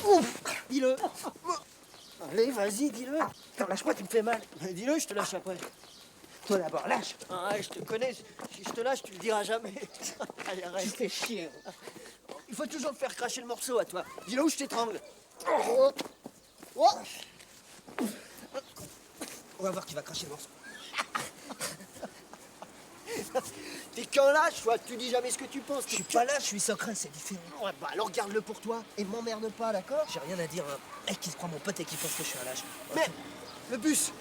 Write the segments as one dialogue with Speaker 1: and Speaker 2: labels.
Speaker 1: Ouf. Dis-le. Allez, vas-y, dis-le.
Speaker 2: Attends, lâche-moi, tu me fais mal.
Speaker 1: Dis-le, je te lâche après.
Speaker 2: Toi d'abord, lâche.
Speaker 1: Ah, je te connais, si je te lâche, tu le diras jamais. Allez,
Speaker 2: Tu
Speaker 1: arrête.
Speaker 2: fais chier.
Speaker 1: Il faut toujours te faire cracher le morceau à toi. Dis-le ou je t'étrangle. Oh. Oh.
Speaker 2: On va voir qui va cracher le morceau.
Speaker 1: T'es qu'un lâche, toi, tu dis jamais ce que tu penses.
Speaker 2: Je suis pas lâche, je suis secret, c'est différent.
Speaker 1: Ouais, bah alors garde-le pour toi et m'emmerde pas, d'accord?
Speaker 2: J'ai rien à dire à un mec qui se croit mon pote et qui pense que je suis un lâche.
Speaker 1: Mais le bus.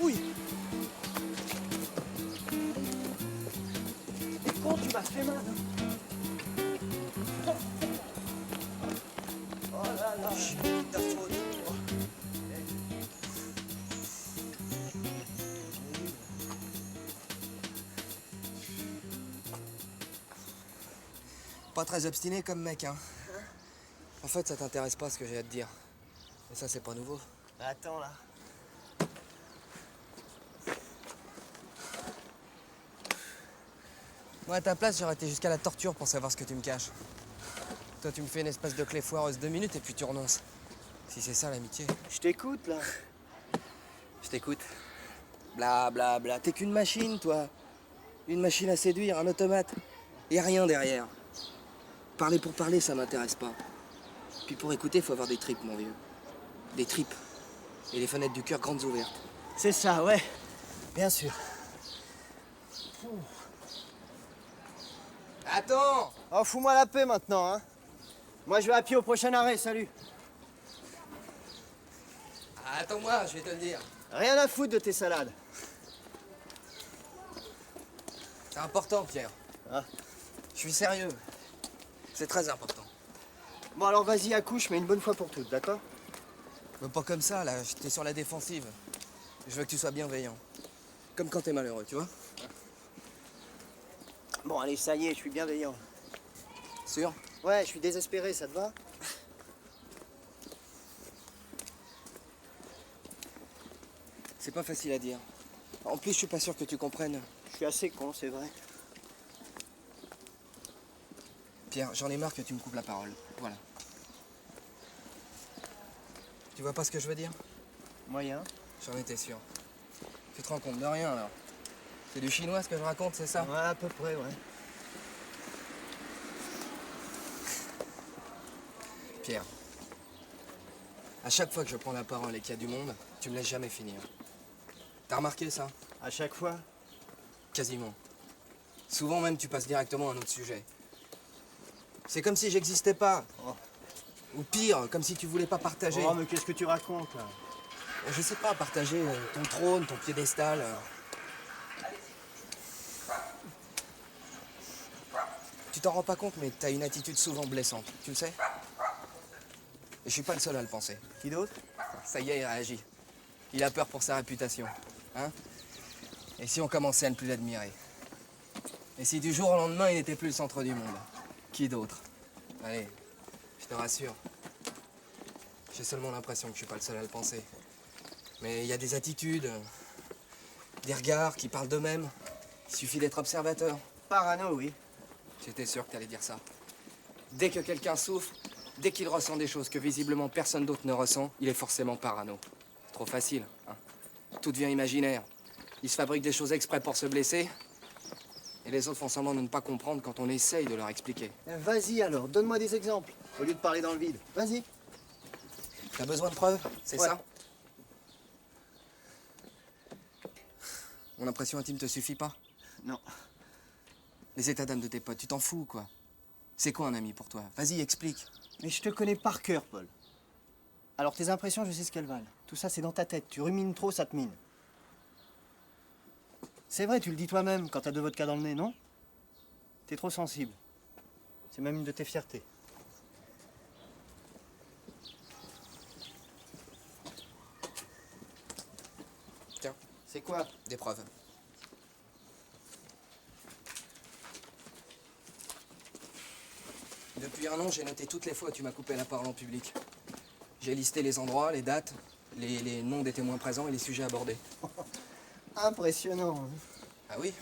Speaker 1: Oui. T'es con, tu m'as fait mal. Hein. Oh là là.
Speaker 2: Ta faute. Pas très obstiné comme mec, hein. En fait, ça t'intéresse pas ce que j'ai à te dire. Mais ça, c'est pas nouveau.
Speaker 1: Attends là.
Speaker 2: Moi, à ta place, j'aurais été jusqu'à la torture pour savoir ce que tu me caches. Toi, tu me fais une espèce de clé foireuse 2 minutes et puis tu renonces. Si c'est ça l'amitié.
Speaker 1: Je t'écoute là.
Speaker 2: Je t'écoute. Bla bla bla. T'es qu'une machine, toi. Une machine à séduire, un automate. Y a rien derrière. Parler pour parler, ça m'intéresse pas. Puis pour écouter, faut avoir des tripes, mon vieux. Des tripes. Et les fenêtres du cœur grandes ouvertes.
Speaker 1: C'est ça, ouais. Bien sûr.
Speaker 2: Attends!
Speaker 1: Oh, fous-moi la paix maintenant, hein. Moi, je vais à pied au prochain arrêt, salut.
Speaker 2: Attends-moi, je vais te le dire.
Speaker 1: Rien à foutre de tes salades.
Speaker 2: C'est important, Pierre.
Speaker 1: Ah.
Speaker 2: Je suis sérieux. C'est très important.
Speaker 1: Bon, alors vas-y, accouche, mais une bonne fois pour toutes, d'accord?
Speaker 2: Mais pas comme ça, là. J'étais sur la défensive. Je veux que tu sois bienveillant. Comme quand t'es malheureux, tu vois?
Speaker 1: Bon, allez, ça y est, je suis bienveillant.
Speaker 2: Sûr?
Speaker 1: Ouais, je suis désespéré, ça te va?
Speaker 2: C'est pas facile à dire. En plus, je suis pas sûr que tu comprennes.
Speaker 1: Je suis assez con, c'est vrai.
Speaker 2: Pierre, j'en ai marre que tu me coupes la parole. Voilà. Tu vois pas ce que je veux dire?
Speaker 1: Moyen.
Speaker 2: J'en étais sûr. Tu te rends compte de rien, alors? C'est du chinois, ce que je raconte, c'est ça?
Speaker 1: Ouais, à peu près, ouais.
Speaker 2: Pierre, à chaque fois que je prends la parole et qu'il y a du monde, tu me laisses jamais finir. T'as remarqué ça?
Speaker 1: À chaque fois?
Speaker 2: Quasiment. Souvent même, tu passes directement à un autre sujet. C'est comme si j'existais pas.
Speaker 1: Oh.
Speaker 2: Ou pire, comme si tu voulais pas partager.
Speaker 1: Oh, mais qu'est-ce que tu racontes, là?
Speaker 2: Je sais pas, partager ton trône, ton piédestal. Tu t'en rends pas compte, mais t'as une attitude souvent blessante, tu le sais? Et je suis pas le seul à le penser.
Speaker 1: Qui d'autre?
Speaker 2: Ça y est, il réagit. Il a peur pour sa réputation. Hein? Et si on commençait à ne plus l'admirer? Et si du jour au lendemain, il n'était plus le centre du monde? Qui d'autre? Allez, je te rassure. J'ai seulement l'impression que je suis pas le seul à le penser. Mais il y a des attitudes, des regards qui parlent d'eux-mêmes. Il suffit d'être observateur.
Speaker 1: Parano, oui.
Speaker 2: J'étais sûr que t'allais dire ça. Dès que quelqu'un souffre, dès qu'il ressent des choses que visiblement personne d'autre ne ressent, il est forcément parano. C'est trop facile, hein. Tout devient imaginaire. Ils se fabriquent des choses exprès pour se blesser. Et les autres font semblant de ne pas comprendre quand on essaye de leur expliquer.
Speaker 1: Vas-y alors, donne-moi des exemples, au lieu de parler dans le vide. Vas-y.
Speaker 2: T'as besoin de preuves, c'est
Speaker 1: Ouais.
Speaker 2: ça? Mon impression intime te suffit pas?
Speaker 1: Non.
Speaker 2: Les états d'âme de tes potes, tu t'en fous, quoi? C'est quoi un ami pour toi? Vas-y, explique.
Speaker 1: Mais je te connais par cœur, Paul. Alors tes impressions, je sais ce qu'elles valent. Tout ça, c'est dans ta tête. Tu rumines trop, ça te mine. C'est vrai, tu le dis toi-même quand t'as 2 vodkas dans le nez, non? T'es trop sensible. C'est même une de tes fiertés.
Speaker 2: Tiens,
Speaker 1: C'est quoi?
Speaker 2: des preuves. Depuis un an, j'ai noté toutes les fois où tu m'as coupé la parole en public. J'ai listé les endroits, les dates, les noms des témoins présents et les sujets abordés.
Speaker 1: Impressionnant. Hein.
Speaker 2: Ah oui?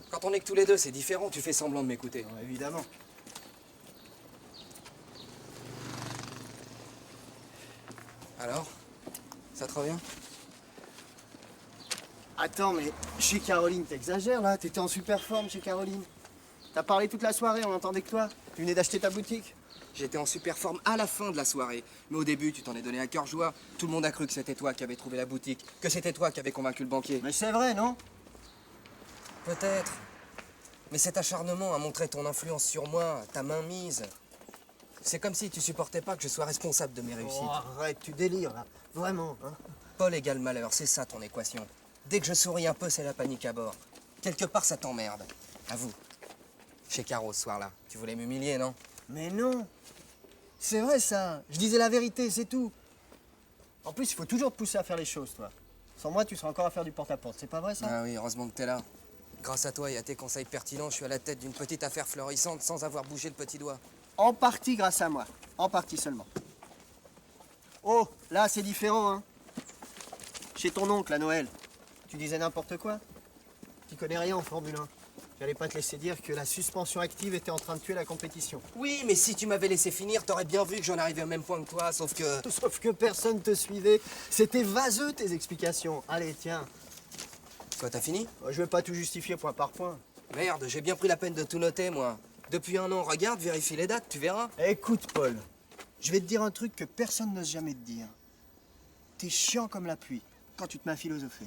Speaker 2: Quand on est que tous les deux, c'est différent, tu fais semblant de m'écouter.
Speaker 1: Non, évidemment.
Speaker 2: Alors? Ça te revient?
Speaker 1: Attends, mais chez Caroline, t'exagères là. T'étais en super forme chez Caroline. T'as parlé toute la soirée, on entendait que toi. Tu venais d'acheter ta boutique.
Speaker 2: J'étais en super forme à la fin de la soirée. Mais au début, tu t'en es donné à cœur joie. Tout le monde a cru que c'était toi qui avais trouvé la boutique, que c'était toi qui avais convaincu le banquier.
Speaker 1: Mais c'est vrai, non?
Speaker 2: Peut-être. Mais cet acharnement a montré ton influence sur moi, ta mainmise. C'est comme si tu supportais pas que je sois responsable de mes réussites.
Speaker 1: Oh, arrête, tu délires là. Vraiment, hein.
Speaker 2: Paul égale malheur, c'est ça ton équation. Dès que je souris un peu, c'est la panique à bord. Quelque part, ça t'emmerde. Avoue. Chez Caro, ce soir-là, tu voulais m'humilier, non?
Speaker 1: Mais non. C'est vrai ça. Je disais la vérité, c'est tout. En plus, il faut toujours te pousser à faire les choses, toi. Sans moi, tu seras encore à faire du porte-à-porte. C'est pas vrai ça?
Speaker 2: Ah oui, heureusement que t'es là. Grâce à toi et à tes conseils pertinents, je suis à la tête d'une petite affaire florissante sans avoir bougé le petit doigt.
Speaker 1: En partie grâce à moi. En partie seulement. Oh, là, c'est différent, hein. Chez ton oncle, à Noël, tu disais n'importe quoi. Tu connais rien en Formule 1. J'allais pas te laisser dire que la suspension active était en train de tuer la compétition.
Speaker 2: Oui, mais si tu m'avais laissé finir, t'aurais bien vu que j'en arrivais au même point que toi, sauf que...
Speaker 1: Sauf que personne te suivait. C'était vaseux, tes explications. Allez, tiens.
Speaker 2: Quoi, t'as fini?
Speaker 1: Je vais pas tout justifier point par point.
Speaker 2: Merde, j'ai bien pris la peine de tout noter, moi. Depuis un an, regarde, vérifie les dates, tu verras.
Speaker 1: Écoute, Paul, je vais te dire un truc que personne n'ose jamais te dire. T'es chiant comme la pluie quand tu te mets à philosopher.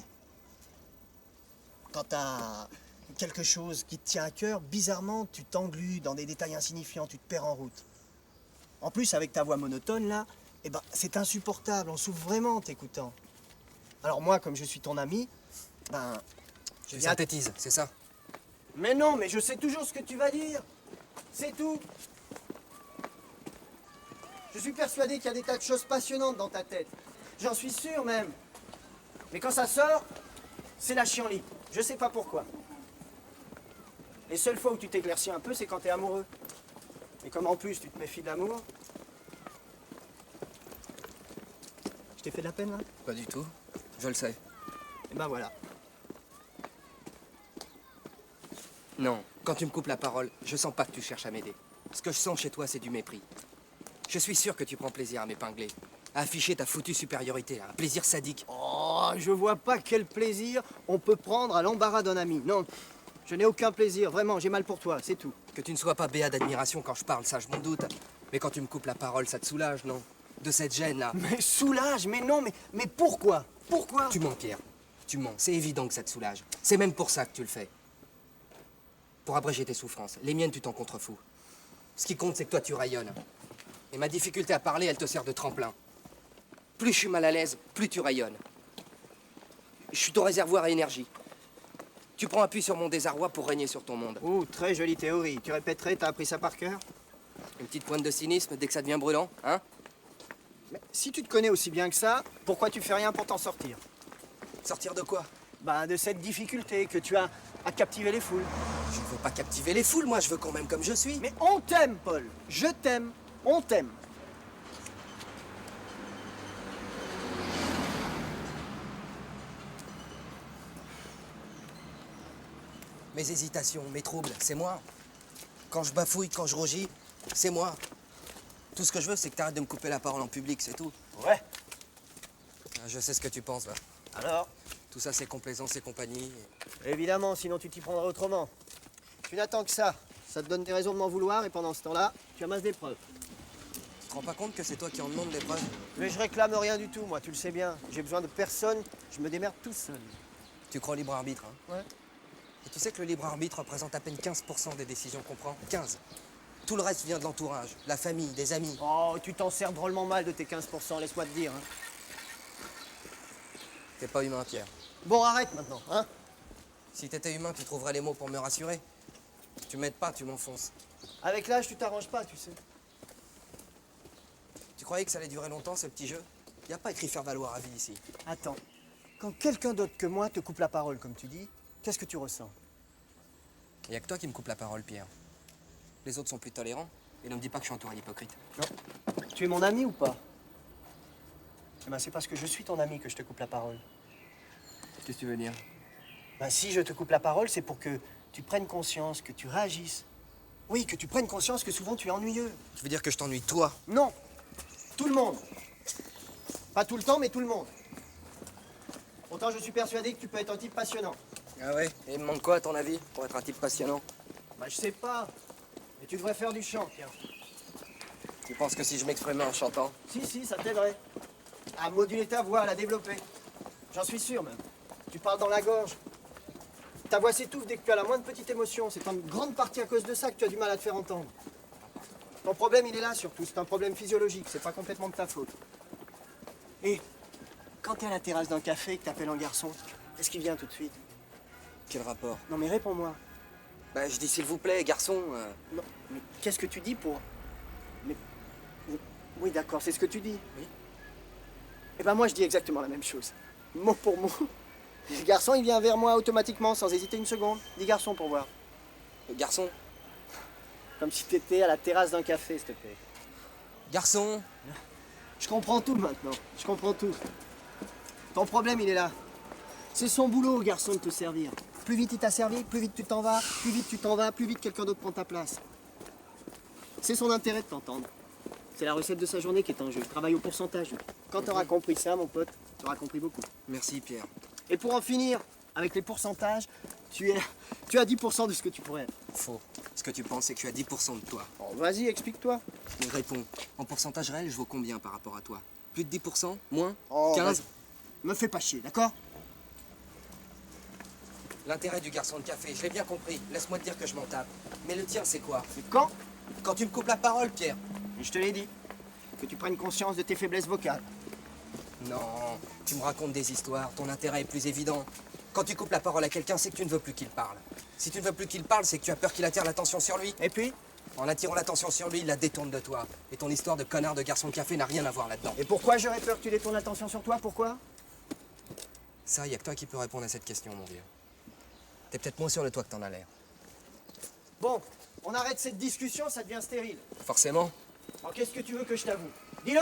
Speaker 1: Quand t'as quelque chose qui te tient à cœur, bizarrement, tu t'englues dans des détails insignifiants, tu te perds en route. En plus, avec ta voix monotone, là, eh ben, c'est insupportable, on souffre vraiment en t'écoutant. Alors moi, comme je suis ton ami, ben...
Speaker 2: Je synthétise, c'est ça.
Speaker 1: Mais non, mais je sais toujours ce que tu vas dire. C'est tout. Je suis persuadé qu'il y a des tas de choses passionnantes dans ta tête. J'en suis sûr même. Mais quand ça sort, c'est la chienlit. Je sais pas pourquoi. Les seules fois où tu t'éclaircis un peu, c'est quand t'es amoureux. Et comme en plus tu te méfies de l'amour... Je t'ai fait de la peine là?
Speaker 2: Pas du tout, je le sais.
Speaker 1: Et ben voilà.
Speaker 2: Non, quand tu me coupes la parole, je sens pas que tu cherches à m'aider. Ce que je sens chez toi, c'est du mépris. Je suis sûr que tu prends plaisir à m'épingler, à afficher ta foutue supériorité, un plaisir sadique.
Speaker 1: Oh, je vois pas quel plaisir on peut prendre à l'embarras d'un ami. Non, je n'ai aucun plaisir, vraiment, j'ai mal pour toi, c'est tout.
Speaker 2: Que tu ne sois pas béat d'admiration quand je parle, ça je m'en doute. Mais quand tu me coupes la parole, ça te soulage, non? De cette gêne-là.
Speaker 1: Mais soulage, mais non, mais pourquoi? Pourquoi?
Speaker 2: Tu mens, Pierre. Tu mens. C'est évident que ça te soulage. C'est même pour ça que tu le fais. Pour abréger tes souffrances. Les miennes, tu t'en contrefous. Ce qui compte, c'est que toi, tu rayonnes. Et ma difficulté à parler, elle te sert de tremplin. Plus je suis mal à l'aise, plus tu rayonnes. Je suis ton réservoir à énergie. Tu prends appui sur mon désarroi pour régner sur ton monde.
Speaker 1: Oh, très jolie théorie. Tu répéterais, t'as appris ça par cœur?
Speaker 2: Une petite pointe de cynisme dès que ça devient brûlant, hein?
Speaker 1: Mais si tu te connais aussi bien que ça, pourquoi tu fais rien pour t'en sortir?
Speaker 2: Sortir de quoi?
Speaker 1: Ben, de cette difficulté que tu as à captiver les foules.
Speaker 2: Je ne veux pas captiver les foules, moi, je veux qu'on m'aime comme je suis.
Speaker 1: Mais on t'aime, Paul. Je t'aime. On t'aime.
Speaker 2: Mes hésitations, mes troubles, c'est moi. Quand je bafouille, quand je rougis, c'est moi. Tout ce que je veux, c'est que t'arrêtes de me couper la parole en public, c'est tout.
Speaker 1: Ouais.
Speaker 2: Je sais ce que tu penses, là.
Speaker 1: Alors?
Speaker 2: Tout ça, c'est complaisance et compagnie.
Speaker 1: Évidemment, sinon tu t'y prendrais autrement. Tu n'attends que ça. Ça te donne des raisons de m'en vouloir et pendant ce temps-là, tu amasses des preuves.
Speaker 2: Tu te rends pas compte que c'est toi qui en demandes des preuves?
Speaker 1: Mais je réclame rien du tout, moi, tu le sais bien. J'ai besoin de personne, je me démerde tout seul.
Speaker 2: Tu crois au libre arbitre, hein?
Speaker 1: Ouais.
Speaker 2: Et tu sais que le libre arbitre représente à peine 15% des décisions qu'on prend? 15. Tout le reste vient de l'entourage, la famille, des amis.
Speaker 1: Oh, tu t'en sers drôlement mal de tes 15%, laisse-moi te dire. Hein.
Speaker 2: T'es pas humain, Pierre.
Speaker 1: Bon, arrête maintenant, hein.
Speaker 2: Si t'étais humain, tu trouverais les mots pour me rassurer. Tu m'aides pas, tu m'enfonces.
Speaker 1: Avec l'âge, tu t'arranges pas, tu sais.
Speaker 2: Tu croyais que ça allait durer longtemps, ce petit jeu? Y a pas écrit faire valoir à vie ici.
Speaker 1: Attends, quand quelqu'un d'autre que moi te coupe la parole, comme tu dis, qu'est-ce que tu ressens?
Speaker 2: Y a que toi qui me coupe la parole, Pierre. Les autres sont plus tolérants. Et ne me dis pas que je suis entouré d'hypocrites.
Speaker 1: Non. Tu es mon ami ou pas? Eh ben, c'est parce que je suis ton ami que je te coupe la parole.
Speaker 2: Qu'est-ce que tu veux dire?
Speaker 1: Ben, si je te coupe la parole, c'est pour que tu prennes conscience, que tu réagisses. Oui, que tu prennes conscience que souvent tu es ennuyeux.
Speaker 2: Tu veux dire que je t'ennuie, toi?
Speaker 1: Non, tout le monde. Pas tout le temps, mais tout le monde. Pourtant, je suis persuadé que tu peux être un type passionnant.
Speaker 2: Ah ouais? Et il me manque quoi, à ton avis, pour être un type passionnant?
Speaker 1: Bah, je sais pas. Mais tu devrais faire du chant, tiens.
Speaker 2: Tu penses que si je m'exprimais en chantant?
Speaker 1: Si, ça t'aiderait. À moduler ta voix, à la développer. J'en suis sûr, même. Tu parles dans la gorge. Ta voix s'étouffe dès que tu as la moindre petite émotion. C'est en grande partie à cause de ça que tu as du mal à te faire entendre. Ton problème, il est là, surtout. C'est un problème physiologique. C'est pas complètement de ta faute. Et quand t'es à la terrasse d'un café et que t'appelles un garçon, qu'est-ce qui vient tout de suite?
Speaker 2: Quel rapport?
Speaker 1: Non, mais réponds-moi.
Speaker 2: Bah, je dis s'il vous plaît, garçon.
Speaker 1: Non, mais qu'est-ce que tu dis pour... Mais... Oui, d'accord, c'est ce que tu dis.
Speaker 2: Oui.
Speaker 1: Eh ben moi, je dis exactement la même chose. Mot pour mot. Le garçon, il vient vers moi automatiquement, sans hésiter une seconde. Dis garçon pour voir.
Speaker 2: Garçon?
Speaker 1: Comme si t'étais à la terrasse d'un café, s'il te plaît.
Speaker 2: Garçon?
Speaker 1: Je comprends tout maintenant. Je comprends tout. Ton problème, il est là. C'est son boulot, garçon, de te servir. Plus vite il t'a servi, plus vite tu t'en vas, plus vite tu t'en vas, plus vite quelqu'un d'autre prend ta place. C'est son intérêt de t'entendre. C'est la recette de sa journée qui est en jeu. Il travaille au pourcentage. Quand tu auras compris ça, mon pote, tu auras compris beaucoup.
Speaker 2: Merci, Pierre.
Speaker 1: Et pour en finir avec les pourcentages, tu as 10% de ce que tu pourrais être.
Speaker 2: Faux. Ce que tu penses, c'est que tu as 10% de toi.
Speaker 1: Bon, vas-y, explique-toi.
Speaker 2: Mais réponds. En pourcentage réel, je vaux combien par rapport à toi? Plus de 10%? Moins?
Speaker 1: Oh,
Speaker 2: 15?
Speaker 1: Me fais pas chier, d'accord?
Speaker 2: L'intérêt du garçon de café, je l'ai bien compris. Laisse-moi te dire que je m'en tape. Mais le tien, c'est quoi?
Speaker 1: C'est quand?
Speaker 2: Quand tu me coupes la parole, Pierre.
Speaker 1: Et je te l'ai dit. Que tu prennes conscience de tes faiblesses vocales.
Speaker 2: Non, tu me racontes des histoires. Ton intérêt est plus évident. Quand tu coupes la parole à quelqu'un, c'est que tu ne veux plus qu'il parle. Si tu ne veux plus qu'il parle, c'est que tu as peur qu'il attire l'attention sur lui.
Speaker 1: Et puis?
Speaker 2: En attirant l'attention sur lui, il la détourne de toi. Et ton histoire de connard de garçon de café n'a rien à voir là-dedans.
Speaker 1: Et pourquoi j'aurais peur que tu détournes l'attention sur toi? Pourquoi?
Speaker 2: Ça, y a que toi qui peux répondre à cette question, mon vieux. T'es peut-être moins sûr de toi que t'en as l'air.
Speaker 1: Bon, on arrête cette discussion, ça devient stérile.
Speaker 2: Forcément.
Speaker 1: Alors qu'est-ce que tu veux que je t'avoue? Dis-le!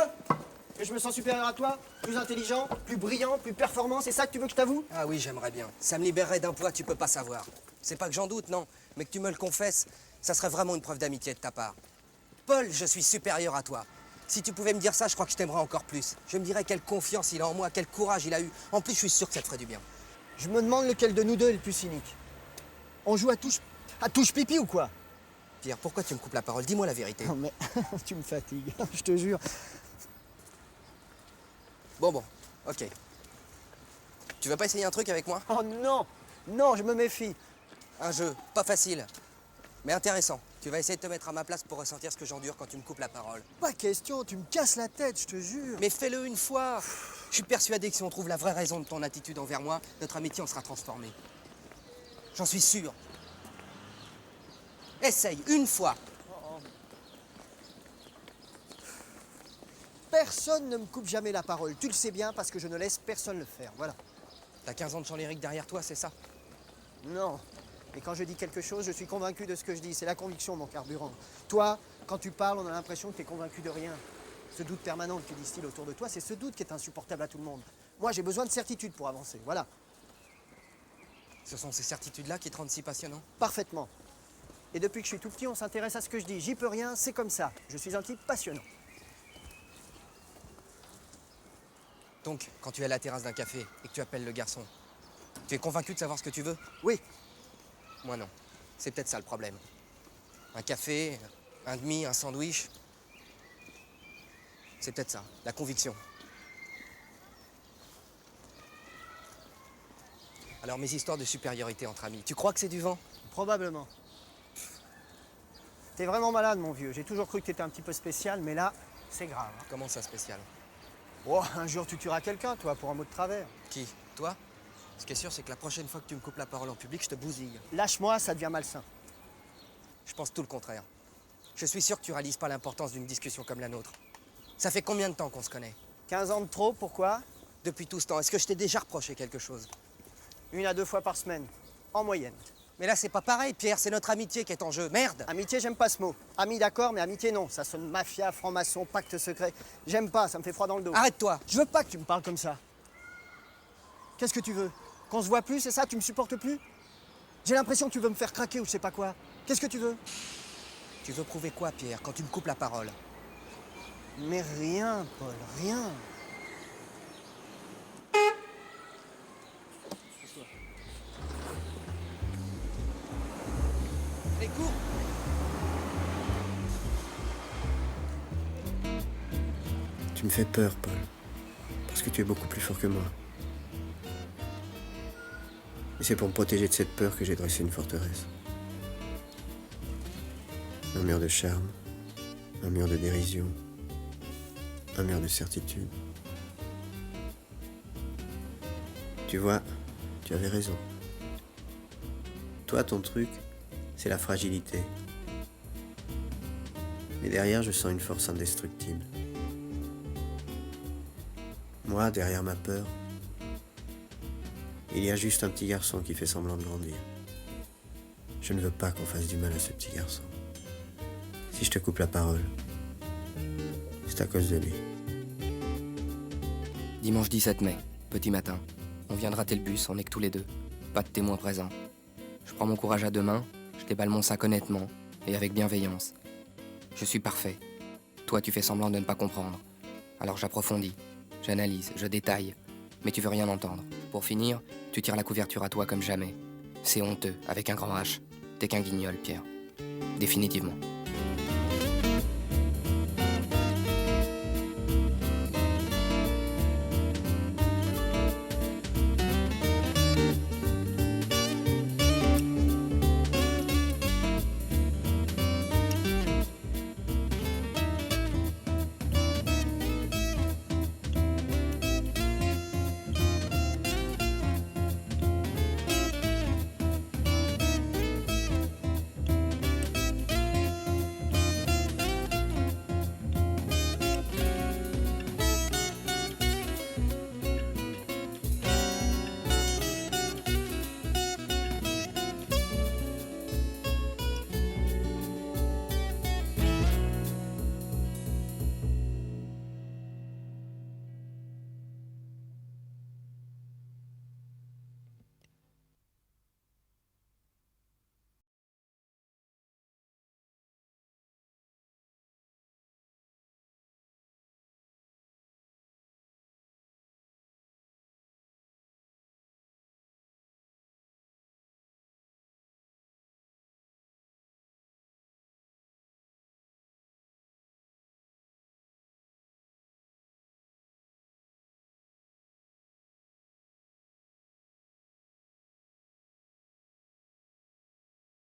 Speaker 1: Que je me sens supérieur à toi? Plus intelligent? Plus brillant? Plus performant? C'est ça que tu veux que je t'avoue?
Speaker 2: Ah oui, j'aimerais bien. Ça me libérerait d'un poids, tu peux pas savoir. C'est pas que j'en doute, non. Mais que tu me le confesses, ça serait vraiment une preuve d'amitié de ta part. Paul, je suis supérieur à toi. Si tu pouvais me dire ça, je crois que je t'aimerais encore plus. Je me dirais quelle confiance il a en moi, quel courage il a eu. En plus, je suis sûr que ça te ferait du bien.
Speaker 1: Je me demande lequel de nous deux est le plus cynique. On joue à touche pipi ou quoi?
Speaker 2: Pierre, pourquoi tu me coupes la parole? Dis-moi la vérité.
Speaker 1: Non mais tu me fatigues, je te jure.
Speaker 2: Bon, ok. Tu veux pas essayer un truc avec moi?
Speaker 1: Oh non! Non, je me méfie.
Speaker 2: Un jeu, pas facile, mais intéressant. Tu vas essayer de te mettre à ma place pour ressentir ce que j'endure quand tu me coupes la parole.
Speaker 1: Pas question, tu me casses la tête, je te jure.
Speaker 2: Mais fais-le une fois. Je suis persuadé que si on trouve la vraie raison de ton attitude envers moi, notre amitié en sera transformée. J'en suis sûr. Essaye, une fois.
Speaker 1: Personne ne me coupe jamais la parole. Tu le sais bien parce que je ne laisse personne le faire. Voilà.
Speaker 2: T'as 15 ans de chant lyrique derrière toi, c'est ça?
Speaker 1: Non. Mais quand je dis quelque chose, je suis convaincu de ce que je dis. C'est la conviction, mon carburant. Toi, quand tu parles, on a l'impression que tu es convaincu de rien. Ce doute permanent que tu distilles autour de toi, c'est ce doute qui est insupportable à tout le monde. Moi, j'ai besoin de certitude pour avancer. Voilà.
Speaker 2: Ce sont ces certitudes-là qui te rendent si passionnant?
Speaker 1: Parfaitement. Et depuis que je suis tout petit, on s'intéresse à ce que je dis. J'y peux rien, c'est comme ça. Je suis un type passionnant.
Speaker 2: Donc, quand tu es à la terrasse d'un café et que tu appelles le garçon, tu es convaincu de savoir ce que tu veux?
Speaker 1: Oui.
Speaker 2: Moi non. C'est peut-être ça le problème. Un café, un demi, un sandwich. C'est peut-être ça, la conviction. Alors mes histoires de supériorité entre amis, tu crois que c'est du vent?
Speaker 1: Probablement. T'es vraiment malade, mon vieux. J'ai toujours cru que t'étais un petit peu spécial, mais là, c'est grave.
Speaker 2: Comment ça spécial?
Speaker 1: Oh, un jour, tu tueras quelqu'un, toi, pour un mot de travers.
Speaker 2: Qui? Toi? Ce qui est sûr, c'est que la prochaine fois que tu me coupes la parole en public, je te bousille.
Speaker 1: Lâche-moi, ça devient malsain.
Speaker 2: Je pense tout le contraire. Je suis sûr que tu réalises pas l'importance d'une discussion comme la nôtre. Ça fait combien de temps qu'on se connaît?
Speaker 1: 15 ans de trop, pourquoi?
Speaker 2: Depuis tout ce temps, est-ce que je t'ai déjà reproché quelque chose?
Speaker 1: 1 à 2 fois par semaine, en moyenne.
Speaker 2: Mais là, c'est pas pareil, Pierre, c'est notre amitié qui est en jeu. Merde!
Speaker 1: Amitié, j'aime pas ce mot. Ami, d'accord, mais amitié, non. Ça sonne mafia, franc-maçon, pacte secret. J'aime pas, ça me fait froid dans le dos.
Speaker 2: Arrête-toi!
Speaker 1: Je veux pas que tu me parles comme ça. Qu'est-ce que tu veux? Qu'on se voit plus, c'est ça? Tu me supportes plus? J'ai l'impression que tu veux me faire craquer ou je sais pas quoi. Qu'est-ce que tu veux?
Speaker 2: Tu veux prouver quoi, Pierre, quand tu me coupes la parole?
Speaker 1: Mais rien, Paul, rien. Tu me fais peur, Paul. Parce que tu es beaucoup plus fort que moi. Et c'est pour me protéger de cette peur que j'ai dressé une forteresse. Un mur de charme, un mur de dérision, un mur de certitude. Tu vois, tu avais raison. Toi, ton truc, c'est la fragilité. Mais derrière, je sens une force indestructible. Moi, derrière ma peur, il y a juste un petit garçon qui fait semblant de grandir. Je ne veux pas qu'on fasse du mal à ce petit garçon. Si je te coupe la parole, c'est à cause de lui.
Speaker 2: Dimanche 17 mai, petit matin. On vient de rater le bus, on n'est que tous les deux. Pas de témoins présents. Je prends mon courage à deux mains, je déballe mon sac honnêtement et avec bienveillance. Je suis parfait. Toi, tu fais semblant de ne pas comprendre. Alors j'approfondis, j'analyse, je détaille. Mais tu veux rien entendre. Pour finir, tu tires la couverture à toi comme jamais. C'est honteux, avec un grand H. T'es qu'un guignol, Pierre. Définitivement.